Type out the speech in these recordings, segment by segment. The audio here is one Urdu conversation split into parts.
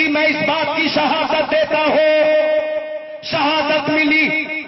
تھی میں اس بات کی شہادت دیتا ہوں. شہادت ملی,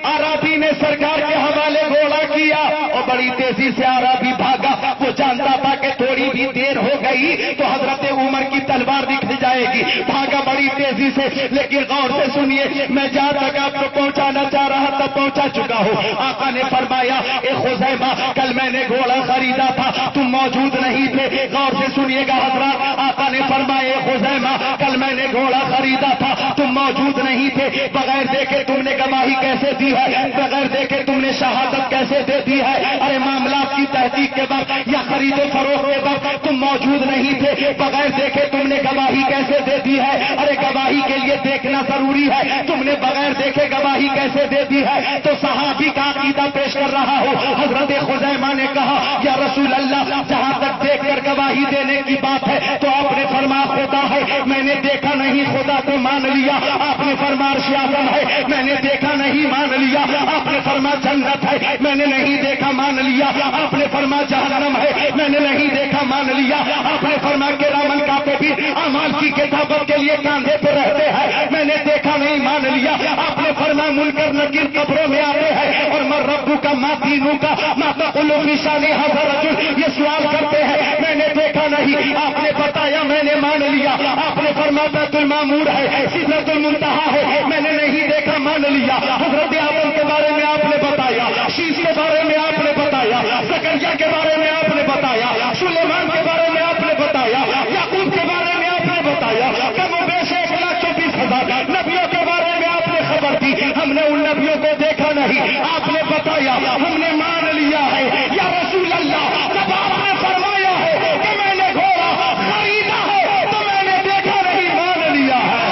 عربی نے سرکار کے حوالے گھوڑا کیا اور بڑی تیزی سے عربی بھاگا. وہ جانتا تھا کہ تھوڑی بھی دیر ہو گئی تو حضرت عمر کی تلوار نکل جائے گی. بھاگا بڑی تیزی سے, لیکن غور سے سنیے, میں جہاں تک آپ کو پہنچانا چاہ رہا تھا پہنچا چکا ہوں. آقا نے فرمایا اے خزیمہ, کل میں نے گھوڑا خریدا تھا, تم موجود نہیں تھے. غور سے سنیے گا حضرات, آقا نے فرمایا اے خزیمہ, کل میں نے گھوڑا خریدا تھا, تم موجود نہیں تھے. بغیر دیکھے تم نے گواہی کیسے دی ہے, بغیر دیکھے تم نے شہادت کیسے دے دی ہے؟ ارے معاملات کی تحقیق کے وقت یا خرید و فروخت کے وقت تم موجود نہیں تھے, بغیر دیکھے تم نے گواہی کیسے دے دی ہے؟ ارے گواہی کے لیے دیکھنا ضروری ہے, تم نے بغیر دیکھے گواہی کیسے دے دی ہے؟ تو صحابی کا عقیدہ پیش کر رہا ہو. حضرت خزیمہ نے کہا یا رسول اللہ, جہاں تک دیکھ کر گواہی دینے کی بات ہے تو آپ نے فرمایا خدا ہے, میں نے دیکھا نہیں, خدا تو مان لیا. آپ نے فرمایا عرش اعظم ہے, میں نے دیکھا نہیں, مان لیا. آپ نے فرمایا جنت ہے, میں نے نہیں دیکھا, مان لیا. آپ نے فرمایا جہنم ہے, میں نے نہیں دیکھا, مان لیا. آپ نے فرمایا کرامن کاتبین اعمال کی کتابت کے لیے کاندھے پہ رہتے ہیں, میں نے دیکھا نہیں, مان لیا. آپ نے فرمایا منکر نکیر قبروں میں آتے ہیں اور من ربو کا ما دینو کا ما تقول فی شان ھذا الرجل, یہ سوال کرتے ہیں, میں نے دیکھا نہیں. آپ نے بتایا, میں نے مان لیا. آپ نے فرمایا بیت المعمور ہے, سدرۃ المنتہا ہے, میں نے نہیں دیکھا, مان لیا. حضرت آدم کے بارے میں آپ نے بتایا, شیش کے بارے میں آپ نے بتایا, زکریا کے بارے میں آپ نے بتایا, سلیمان کے بارے میں آپ نے بتایا, یعقوب کے بارے میں آپ نے بتایا, کم و بیش 1,24,000 نبیوں کے بارے میں آپ نے خبر دی. ہم نے ان نبیوں کو دیکھا نہیں, آپ نے بتایا, ہم نے مان لیا ہے. یا رسول اللہ, جب آپ نے فرمایا ہے کہ میں نے گھوڑا خریدا ہے تو میں نے دیکھا نہیں, مان لیا ہے.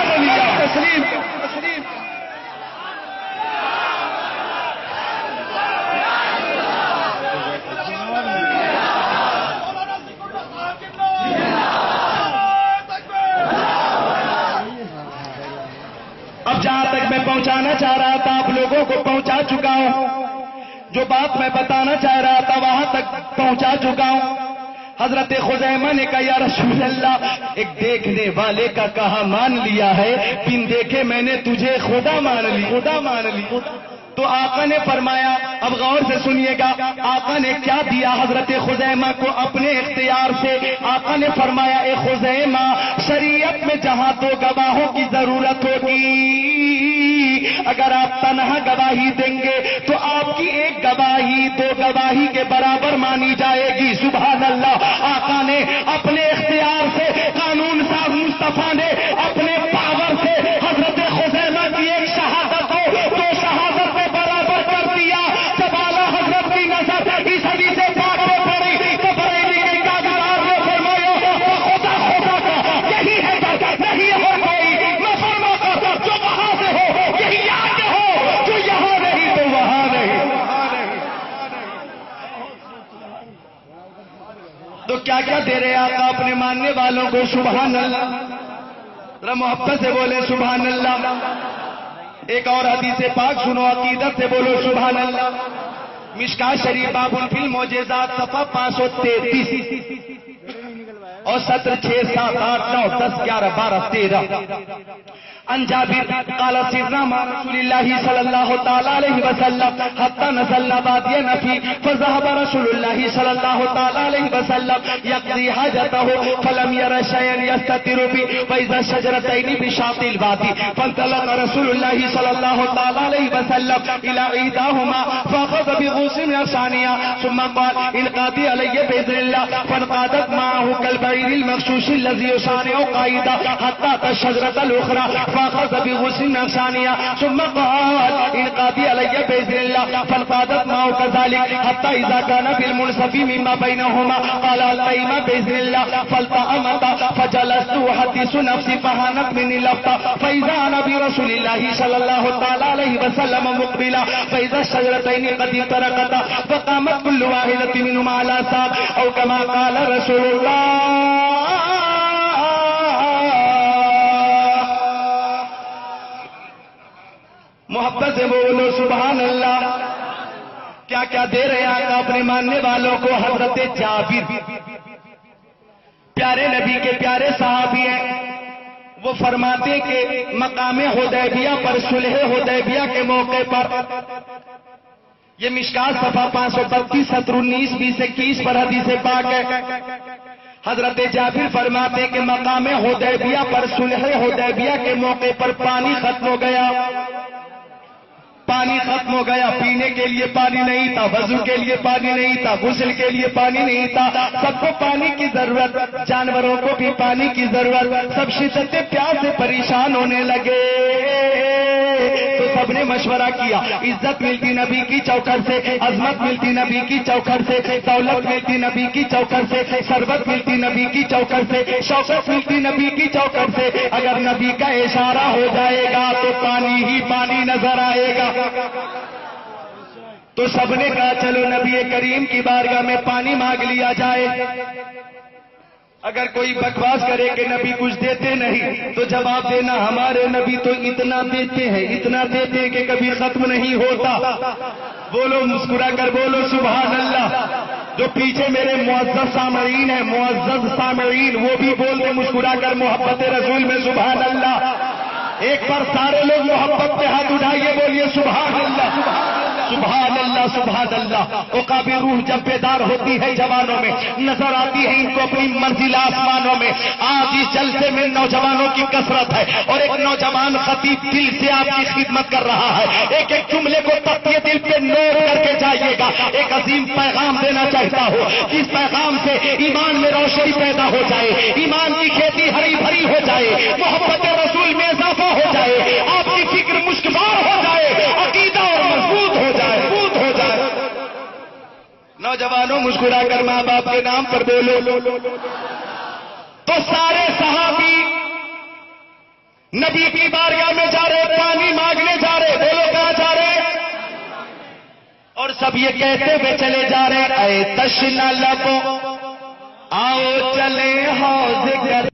تسلیم جہاں تک میں پہنچانا چاہ رہا تھا آپ لوگوں کو پہنچا چکا ہوں. جو بات میں بتانا چاہ رہا تھا وہاں تک پہنچا چکا ہوں. حضرت خزیمہ نے کہا یا رسول اللہ, ایک دیکھنے والے کا کہا مان لیا ہے, بن دیکھے میں نے تجھے خدا مان لی, خدا مان لی. تو آقا نے فرمایا, اب غور سے سنیے گا, آقا نے کیا دیا حضرت خزیمہ کو اپنے اختیار سے. آقا نے فرمایا اے خزیمہ, شریعت میں جہاں دو گواہوں کی ضرورت ہوگی, اگر آپ تنہا گواہی دیں گے تو آپ کی ایک گواہی دو گواہی کے برابر مانی جائے گی. سبحان اللہ. آقا نے اپنے اختیار سے, قانون ساز مصطفیٰ نے اپنے پاور سے حضرت خزیمہ کی ایک شہادت ہو دو شہادت میں برابر کر دیا. جب اعلیٰ حضرت کی نظر اس حدیث پاک میں پڑی تو بریلی کے کاغذات نے فرمایا خدا خدا کا یہی ہے بات, نہیں ہو کوئی. میں فرماتا جو وہاں سے ہو یہی آگے ہو, جو یہاں نہیں تو وہاں نہیں. تو کیا کیا دے رہے آقا اپنے ماننے والوں کو؟ سبحان اللہ. ذرا محبت سے بولے سبحان اللہ. ایک اور حدیث پاک سنو, عقیدت سے بولو سبحان اللہ. مشکات شریف باب فی المعجزات صفحہ 533 اور سطر 6 7 8 9 10 11 12 13. عن جابر قال سرنا مع رسول الله صلى الله تعالى عليه وسلم حتى نزلنا باديا نفي فذهب رسول الله صلى الله تعالى عليه وسلم يقضي حاجته فلم ير شيئا يستتر به فإذا شجرتين بشاطئ الوادي فانطلق رسول الله صلى الله تعالى عليه وسلم إلى إحداهما فأخذ بغصن من ثانية ثم قال القادي علي بإذن الله فانقادت معه كالبعير المغشوش الذي يصانع قائدا حتى أتى الشجرة الأخرى فأخذ بغصن ثانية ثم قال القادي علي بإذن الله فانقادت معه كذلك حتى إذا كان بالمنصف مما بينهما قال القيمة بإذن الله فالتأمت فجلست أحدث نفسي فهانت مني لفظة فإذا أنا برسول الله صلى الله تعالى عليه وسلم مقبلا فإذا الشجرتين قد افترقتا فقامت كل واحدة منهما على ساق أو كما قال رسول الله. محبت سے بولو سبحان اللہ. کیا کیا دے رہے آقا اپنے ماننے والوں کو؟ حضرت جابر پیارے نبی کے پیارے صحابی ہیں, وہ فرماتے کہ مقام حدیبیہ پر صلح حدیبیہ کے موقع پر، یہ مشکات صفحہ 532 سطر 19 20 21 پر حدیث پاک ہے، حضرت جابر فرماتے کہ مقام حدیبیہ پر صلح حدیبیہ کے موقع پر پانی ختم ہو گیا، پانی ختم ہو گیا، پینے کے لیے پانی نہیں تھا، وضو کے لیے پانی نہیں تھا، غسل کے لیے پانی نہیں تھا، سب کو پانی کی ضرورت، جانوروں کو بھی پانی کی ضرورت، سب شدت پیاس سے پریشان ہونے لگے، تو سب نے مشورہ کیا، عزت ملتی نبی کی چوکھٹ سے، عظمت ملتی نبی کی چوکھٹ سے، دولت ملتی نبی کی چوکھٹ سے، ثروت ملتی نبی کی چوکھٹ سے، شوکت ملتی نبی کی چوکھٹ سے، اگر نبی کا اشارہ ہو جائے گا تو پانی ہی پانی نظر آئے گا۔ تو سب نے کہا چلو نبی کریم کی بارگاہ میں پانی مانگ لیا جائے۔ اگر کوئی بکواس کرے کہ نبی کچھ دیتے نہیں تو جواب دینا ہمارے نبی تو اتنا دیتے ہیں، اتنا دیتے ہیں کہ کبھی ختم نہیں ہوتا۔ بولو، مسکرا کر بولو سبحان اللہ۔ جو پیچھے میرے معزز سامعین ہیں، معزز سامعین، وہ بھی بولتے مسکرا کر محبت رسول میں سبحان اللہ۔ ایک بار سارے لوگ محبت پہ ہاتھ اٹھائیے، بولیے سبحان اللہ، سبحان اللہ، سبحان اللہ۔ عقاب روح جب بیدار ہوتی ہے جوانوں میں، نظر آتی ہے ان کو اپنی منزل آسمانوں میں۔ آج اس جلسے میں نوجوانوں کی کثرت ہے اور ایک نوجوان خطیب دل سے آپ کی خدمت کر رہا ہے، ایک ایک جملے کو تقیے دل پہ نوٹ کر کے جائیے گا۔ ایک عظیم پیغام دینا چاہتا ہوں، جس پیغام سے ایمان میں روشنی پیدا ہو جائے، ایمان کی کھیتی ہری بھری ہو جائے، محبت رسول میں اضافہ ہو جائے، آپ کی فکر مشکبار ہو جائے، عقیدہ اور مضبوط ہو جائے، مضبوط ہو جائے۔ نوجوانوں مسکرا کر ماں باپ کے نام پر بولو۔ تو سارے صحابی نبی کی بارگاہ میں جا رہے، پانی مانگنے جا رہے، بولو کہاں جا رہے؟ اور سب یہ کہتے ہوئے چلے جا رہے، اے تشنا لبوں آؤ چلے حوض کر